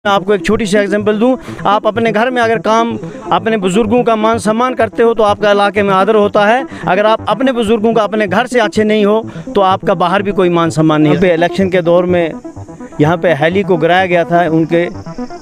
मैं आपको एक छोटी सी एग्जांपल दूं। आप अपने घर में अगर काम अपने बुजुर्गों का मान सम्मान करते हो तो आपका इलाके में आदर होता है। अगर आप अपने बुजुर्गों का अपने घर से अच्छे नहीं हो तो आपका बाहर भी कोई मान सम्मान नहीं है। पे इलेक्शन के दौर में यहाँ पे हैली को गिराया गया था, उनके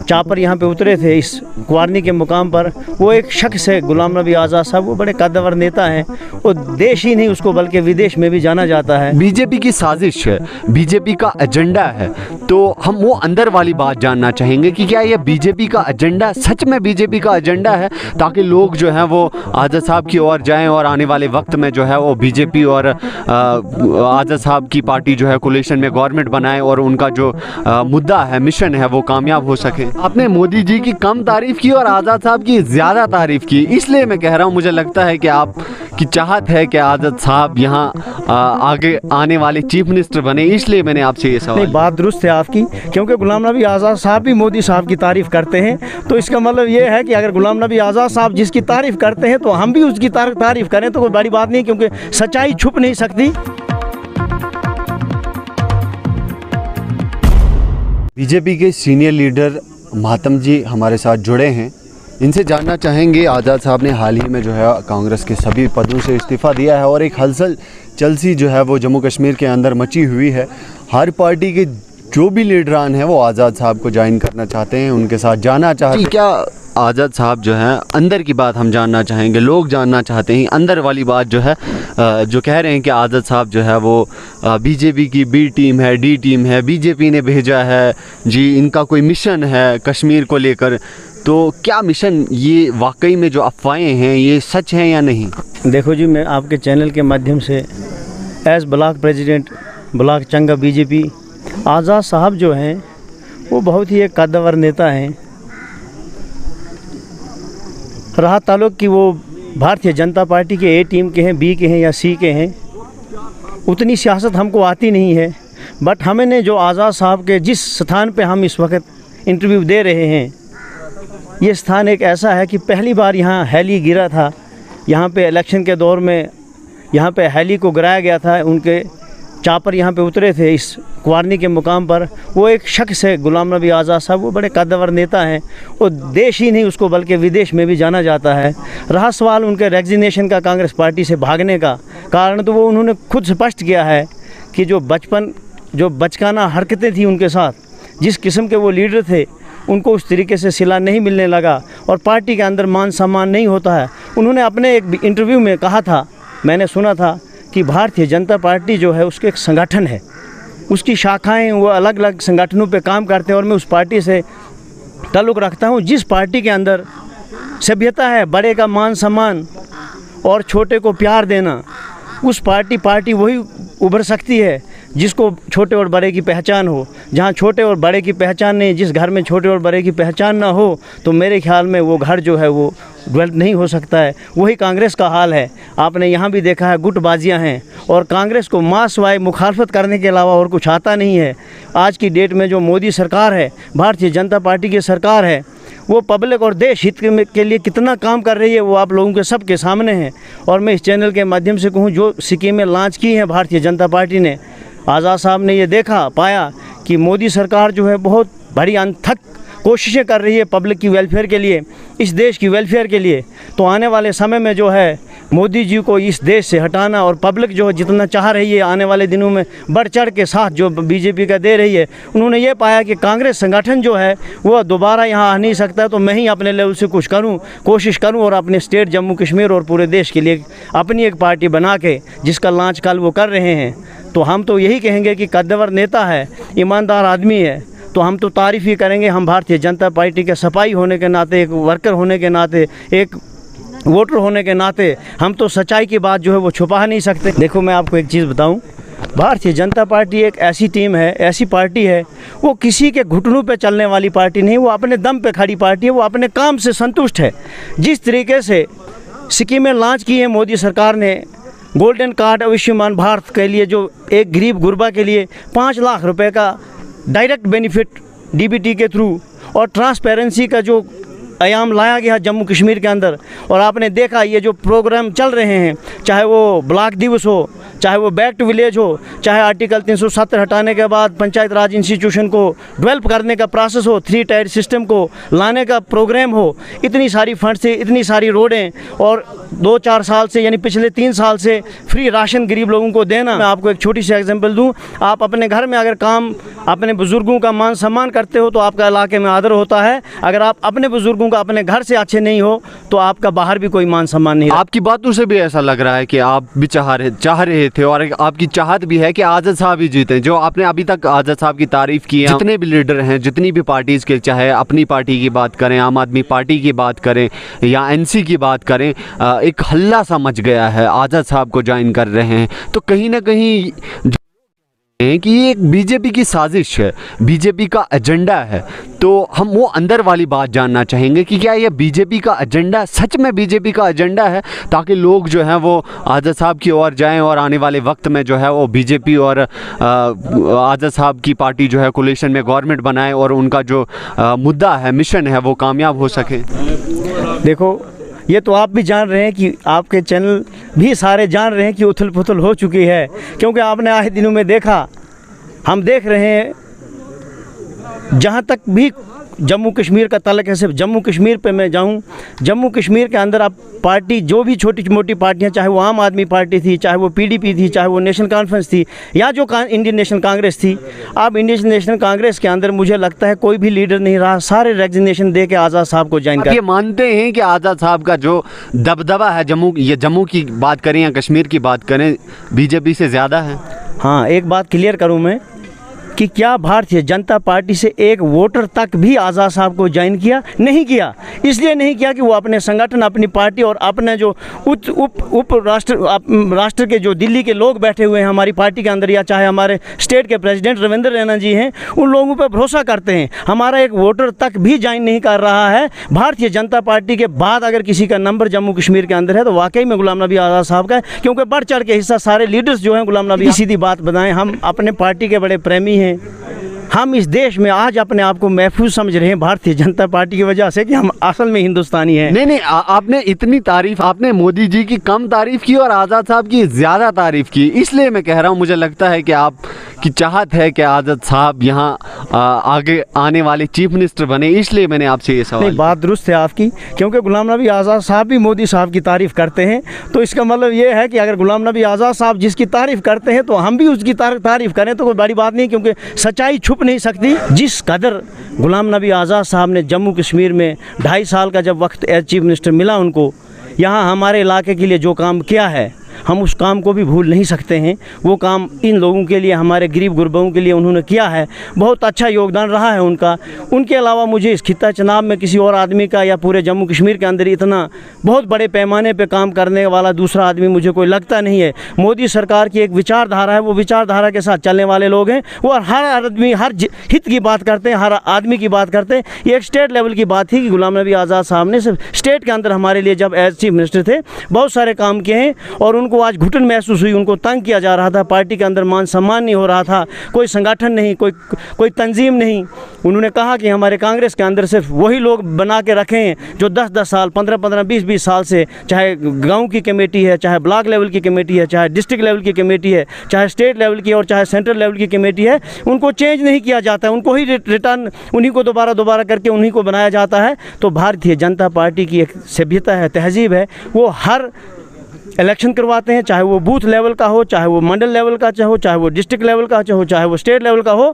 चापर यहाँ पे उतरे थे इस क्वारनी के मुकाम पर। वो एक शख्स है गुलाम नबी आज़ाद साहब, वो बड़े कद्दावर नेता हैं। वो देश ही नहीं उसको बल्कि विदेश में भी जाना जाता है। बीजेपी की साजिश है, बीजेपी का एजेंडा है, तो हम वो अंदर वाली बात जानना चाहेंगे कि क्या ये बीजेपी का एजेंडा सच में बीजेपी का एजेंडा है, ताकि लोग जो हैं वो आज़ाद साहब की ओर जाएं और आने वाले वक्त में जो है वो बीजेपी और आज़ाद साहब की पार्टी जो है कोलिशन में गवर्नमेंट बनाए और उनका जो मुद्दा है, मिशन है, वो कामयाब हो सके। आपने मोदी जी की कम तारीफ की और आज़ाद साहब की ज़्यादा तारीफ की, इसलिए मैं कह रहा हूँ मुझे लगता है कि आपकी चाहत है कि आज़ाद साहब यहाँ आगे आने वाले चीफ मिनिस्टर बने, इसलिए मैंने आपसे ये सवाल। बात दुरुस्त है आपकी, क्योंकि गुलाम नबी आज़ाद साहब भी मोदी साहब की तारीफ़ करते हैं, तो इसका मतलब ये है कि अगर गुलाम नबी आज़ाद साहब जिसकी तारीफ़ करते हैं तो हम भी उसकी तारीफ़ करें तो कोई बड़ी बात नहीं, क्योंकि सच्चाई छुप नहीं सकती। बीजेपी के सीनियर लीडर मातम जी हमारे साथ जुड़े हैं, इनसे जानना चाहेंगे। आज़ाद साहब ने हाल ही में जो है कांग्रेस के सभी पदों से इस्तीफ़ा दिया है और एक हलचल चलसी जो है वो जम्मू कश्मीर के अंदर मची हुई है। हर पार्टी के जो भी लीडरान हैं वो आज़ाद साहब को ज्वाइन करना चाहते हैं, उनके साथ जाना चाहते हैं। क्या आज़ाद साहब जो हैं अंदर की बात हम जानना चाहेंगे, लोग जानना चाहते हैं अंदर वाली बात जो है, जो कह रहे हैं कि आज़ाद साहब जो है वो बीजेपी की बी टीम है, डी टीम है, बीजेपी ने भेजा है जी, इनका कोई मिशन है कश्मीर को लेकर, तो क्या मिशन, ये वाकई में जो अफवाहें हैं ये सच हैं या नहीं? देखो जी, मैं आपके चैनल के माध्यम से एज ब्लॉक प्रेसिडेंट ब्लॉक चंगा बीजेपी, आज़ाद साहब जो हैं वो बहुत ही एक कद्दावर नेता हैं। रहा ताल्लुक कि वो भारतीय जनता पार्टी के ए टीम के हैं, बी के हैं या सी के हैं, उतनी सियासत हमको आती नहीं है। बट हमें जो आज़ाद साहब के जिस स्थान पे हम इस वक्त इंटरव्यू दे रहे हैं, ये स्थान एक ऐसा है कि पहली बार यहाँ हैली गिरा था। यहाँ पे इलेक्शन के दौर में यहाँ पे हैली को गिराया गया था, उनके चापर यहाँ पे उतरे थे इस क्वारनी के मुकाम पर। वो एक शख्स है गुलाम नबी आज़ाद साहब, वो बड़े कद्दावर नेता हैं। वो देश ही नहीं उसको बल्कि विदेश में भी जाना जाता है। रहा सवाल उनके रेजिग्नेशन का, कांग्रेस पार्टी से भागने का कारण, तो वो उन्होंने खुद स्पष्ट किया है कि जो बचकाना हरकतें थी उनके साथ, जिस किस्म के वो लीडर थे, उनको उस तरीके से सिला नहीं मिलने लगा और पार्टी के अंदर मान सम्मान नहीं होता है। उन्होंने अपने एक इंटरव्यू में कहा था, मैंने सुना था, कि भारतीय जनता पार्टी जो है उसके एक संगठन है, उसकी शाखाएं वो अलग अलग संगठनों पे काम करते हैं और मैं उस पार्टी से ताल्लुक़ रखता हूँ जिस पार्टी के अंदर सभ्यता है, बड़े का मान सम्मान और छोटे को प्यार देना, उस पार्टी वही उभर सकती है जिसको छोटे और बड़े की पहचान हो। जहाँ छोटे और बड़े की पहचान नहीं, जिस घर में छोटे और बड़े की पहचान ना हो, तो मेरे ख्याल में वो घर जो है वो डेवलप नहीं हो सकता है। वही कांग्रेस का हाल है। आपने यहाँ भी देखा है गुटबाजियाँ हैं और कांग्रेस को मास वाई मुखालफत करने के अलावा और कुछ आता नहीं है। आज की डेट में जो मोदी सरकार है, भारतीय जनता पार्टी की सरकार है, वो पब्लिक और देश हित के लिए कितना काम कर रही है वो आप लोगों के सबके सामने है। और मैं इस चैनल के माध्यम से कहूँ, जो स्कीमें लॉन्च की हैं भारतीय जनता पार्टी ने, आज़ाद साहब ने ये देखा पाया कि मोदी सरकार जो है बहुत बड़ी अनथक कोशिशें कर रही है पब्लिक की वेलफेयर के लिए, इस देश की वेलफेयर के लिए। तो आने वाले समय में जो है मोदी जी को इस देश से हटाना, और पब्लिक जो जितना चाह रही है आने वाले दिनों में बढ़ चढ़ के साथ जो बीजेपी का दे रही है, उन्होंने ये पाया कि कांग्रेस संगठन जो है वो दोबारा यहाँ आ नहीं सकता, तो मैं ही अपने लेवल से कुछ कोशिश करूँ और अपने स्टेट जम्मू कश्मीर और पूरे देश के लिए अपनी एक पार्टी बना के, जिसका लॉन्च कल वो कर रहे हैं। तो हम तो यही कहेंगे कि कद्दावर नेता है, ईमानदार आदमी है, तो हम तो तारीफ़ ही करेंगे। हम भारतीय जनता पार्टी के सफाई होने के नाते, एक वर्कर होने के नाते, एक वोटर होने के नाते हम तो सच्चाई की बात जो है वो छुपा नहीं सकते। देखो, मैं आपको एक चीज़ बताऊं, भारतीय जनता पार्टी एक ऐसी टीम है, ऐसी पार्टी है, वो किसी के घुटनों पे चलने वाली पार्टी नहीं, वो अपने दम पे खड़ी पार्टी है, वो अपने काम से संतुष्ट है। जिस तरीके से स्कीमें लॉन्च की है मोदी सरकार ने, गोल्डन कार्ड आयुष्मान भारत के लिए, जो एक गरीब गुरबा के लिए 5 लाख रुपए का डायरेक्ट बेनिफिट डीबीटी के थ्रू, और ट्रांसपेरेंसी का जो आयाम लाया गया जम्मू कश्मीर के अंदर। और आपने देखा ये जो प्रोग्राम चल रहे हैं, चाहे वो ब्लॉक दिवस हो, चाहे वो बैक टू विलेज हो, चाहे आर्टिकल 370 हटाने के बाद पंचायत राज इंस्टीट्यूशन को डेवलप करने का प्रोसेस हो, 3 टायर सिस्टम को लाने का प्रोग्राम हो, इतनी सारी फंड से इतनी सारी रोडें, और 2-4 साल से यानी पिछले 3 साल से फ्री राशन गरीब लोगों को देना। मैं आपको एक छोटी सी एग्जांपल दूं, आप अपने घर में अगर काम अपने बुज़ुर्गों का मान सम्मान करते हो तो आपका इलाके में आदर होता है। अगर आप अपने बुज़ुर्गों का अपने घर से अच्छे नहीं हो तो आपका बाहर भी कोई मान सम्मान नहीं। आपकी बातों से भी ऐसा लग रहा है कि आप भी चाह रहे थे और आपकी चाहत भी है कि आज़ाद साहब ही जीते। जो आपने अभी तक आज़ाद साहब की तारीफ़ की है, जितने भी लीडर हैं, जितनी भी पार्टीज़ के, चाहे अपनी पार्टी की बात करें, आम आदमी पार्टी की बात करें या एनसी की बात करें, एक हल्ला सा मच गया है, आज़ाद साहब को ज्वाइन कर रहे हैं। तो कहीं ना कहीं कि ये एक बीजेपी की साजिश है, बीजेपी का एजेंडा है। तो हम वो अंदर वाली बात जानना चाहेंगे कि क्या ये बीजेपी का एजेंडा सच में बीजेपी का एजेंडा है, ताकि लोग जो हैं वो आज़ाद साहब की ओर जाएं और आने वाले वक्त में जो है वो बीजेपी और आज़ाद साहब की पार्टी जो है कोलिशन में गवर्नमेंट बनाए और उनका जो मुद्दा है, मिशन है, वो कामयाब हो सके। देखो, ये तो आप भी जान रहे हैं कि आपके चैनल भी सारे जान रहे हैं कि उथल पुथल हो चुकी है, क्योंकि आपने आए दिनों में देखा, हम देख रहे हैं जहाँ तक भी जम्मू कश्मीर का ताल्लुक है, सिर्फ जम्मू कश्मीर पे मैं जाऊँ, जम्मू कश्मीर के अंदर आप पार्टी जो भी छोटी मोटी पार्टियाँ, चाहे वो आम आदमी पार्टी थी, चाहे वो पीडीपी थी, चाहे वो नेशनल कॉन्फ्रेंस थी, या जो इंडियन नेशनल कांग्रेस थी, अब इंडियन नेशनल कांग्रेस के अंदर मुझे लगता है कोई भी लीडर नहीं रहा, सारे रेजिग्नेशन दे के आज़ाद साहब को ज्वाइन कर। ये मानते हैं कि आज़ाद साहब का जो दबदबा है जम्मू की बात करें या कश्मीर की बात करें, बीजेपी से ज़्यादा है? हाँ, एक बात क्लियर करूँ मैं कि क्या भारतीय जनता पार्टी से एक वोटर तक भी आज़ाद साहब को ज्वाइन किया? नहीं किया। इसलिए नहीं किया कि वो अपने संगठन, अपनी पार्टी और अपने जो उप राष्ट्र के जो दिल्ली के लोग बैठे हुए हैं हमारी पार्टी के अंदर, या चाहे हमारे स्टेट के प्रेसिडेंट रविंद्र रैना जी हैं, उन लोगों पर भरोसा करते हैं। हमारा एक वोटर तक भी ज्वाइन नहीं कर रहा है। भारतीय जनता पार्टी के बाद अगर किसी का नंबर जम्मू कश्मीर के अंदर है तो वाकई में गुलाम नबी आज़ाद साहब का है, क्योंकि बढ़ चढ़ के हिस्सा सारे लीडर्स जो हैं गुलाम नबी। सीधी बात बताएं, हम अपने पार्टी के बड़े प्रेमी हैं। हम इस देश में आज अपने आप को महफूज समझ रहे हैं भारतीय जनता पार्टी की वजह से कि हम असल में हिंदुस्तानी हैं। नहीं, आपने इतनी तारीफ, आपने मोदी जी की कम तारीफ की और आज़ाद साहब की ज़्यादा तारीफ की। इसलिए मैं कह रहा हूँ, मुझे लगता है कि आपकी चाहत है कि आज़ाद साहब यहाँ आगे आने वाले चीफ मिनिस्टर बने, इसलिए मैंने आपसे ये सवाल। नहीं, बात दुरुस्त है आपकी, क्योंकि गुलाम नबी आज़ाद साहब भी मोदी साहब की तारीफ़ करते हैं, तो इसका मतलब ये है कि अगर गुलाम नबी आज़ाद साहब जिसकी तारीफ़ करते हैं तो हम भी उसकी तारीफ़ करें तो कोई बड़ी बात नहीं, क्योंकि सच्चाई छुप नहीं सकती। जिस कदर गुलाम नबी आज़ाद साहब ने जम्मू कश्मीर में 2.5 साल का जब वक्त एज चीफ मिनिस्टर मिला उनको, यहाँ हमारे इलाके के लिए जो काम किया है, हम उस काम को भी भूल नहीं सकते हैं। वो काम इन लोगों के लिए, हमारे गरीब गुरबाओं के लिए उन्होंने किया है, बहुत अच्छा योगदान रहा है उनका। उनके अलावा मुझे इस खित्ता चनाब में किसी और आदमी का या पूरे जम्मू कश्मीर के अंदर इतना बहुत बड़े पैमाने पे काम करने वाला दूसरा आदमी मुझे कोई लगता नहीं है। मोदी सरकार की एक विचारधारा है, वो विचारधारा के साथ चलने वाले लोग हैं, वो हर आदमी हर हित की बात करते हैं, हर आदमी की बात करते हैं। ये एक स्टेट लेवल की बात थी कि गुलाम नबी आज़ाद साहब ने सिर्फ स्टेट के अंदर हमारे लिए जब एज चीफ मिनिस्टर थे बहुत सारे काम किए हैं, और उनको आज घुटन महसूस हुई, उनको तंग किया जा रहा था, पार्टी के अंदर मान सम्मान नहीं हो रहा था, कोई संगठन नहीं, कोई तंजीम नहीं। उन्होंने कहा कि हमारे कांग्रेस के अंदर सिर्फ वही लोग बना के रखें जो 10-10 साल, 15-15, 20-20 साल से, चाहे गांव की कमेटी है, चाहे ब्लॉक लेवल की कमेटी है, चाहे डिस्ट्रिक्ट लेवल की कमेटी है, चाहे स्टेट लेवल की और चाहे सेंट्रल लेवल की कमेटी है, उनको चेंज नहीं किया जाता है, उनको ही रिटर्न उन्हीं को दोबारा करके उन्हीं को बनाया जाता है। तो भारतीय जनता पार्टी की एक सभ्यता है, तहजीब है, वो हर इलेक्शन करवाते हैं, चाहे वो बूथ लेवल का हो, चाहे वो मंडल लेवल का हो, चाहे वो डिस्ट्रिक्ट लेवल का हो, चाहे वो स्टेट लेवल का हो।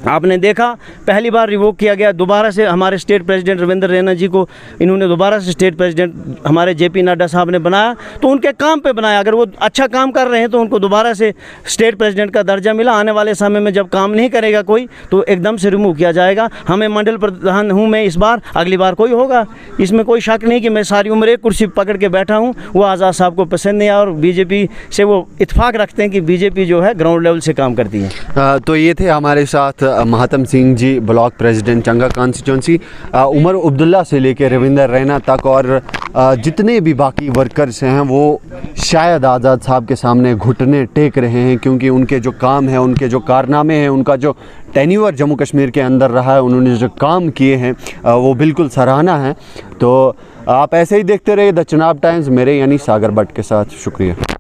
आपने देखा पहली बार रिवोक किया गया, दोबारा से हमारे स्टेट प्रेसिडेंट रविंद्र रैना जी को इन्होंने दोबारा से स्टेट प्रेसिडेंट हमारे जेपी नड्डा साहब ने बनाया, तो उनके काम पे बनाया। अगर वो अच्छा काम कर रहे हैं तो उनको दोबारा से स्टेट प्रेसिडेंट का दर्जा मिला। आने वाले समय में जब काम नहीं करेगा कोई तो एकदम से रिमूव किया जाएगा। हमें मंडल प्रधान हूँ मैं इस बार, अगली बार कोई होगा, इसमें कोई शक नहीं कि मैं सारी उम्र एक कुर्सी पकड़ के बैठा हूँ। वो आज़ाद साहब को पसंद नहीं आया और बीजेपी से वो इत्तेफाक रखते हैं कि बीजेपी जो है ग्राउंड लेवल से काम करती है। तो ये थे हमारे साथ महात्म सिंह जी, ब्लॉक प्रेसिडेंट चंगा कॉन्स्टिट्यूंसी, उमर अब्दुल्ला से लेकर रविंद्र रैना तक, और जितने भी बाकी वर्कर्स हैं वो शायद आज़ाद साहब के सामने घुटने टेक रहे हैं, क्योंकि उनके जो काम है, उनके जो कारनामे हैं, उनका जो टेन्यूअर जम्मू कश्मीर के अंदर रहा है, उन्होंने जो काम किए हैं वो बिल्कुल सराहना है। तो आप ऐसे ही देखते रहिए द चुनाव टाइम्स, मेरे यानी सागर भट्ट के साथ। शुक्रिया।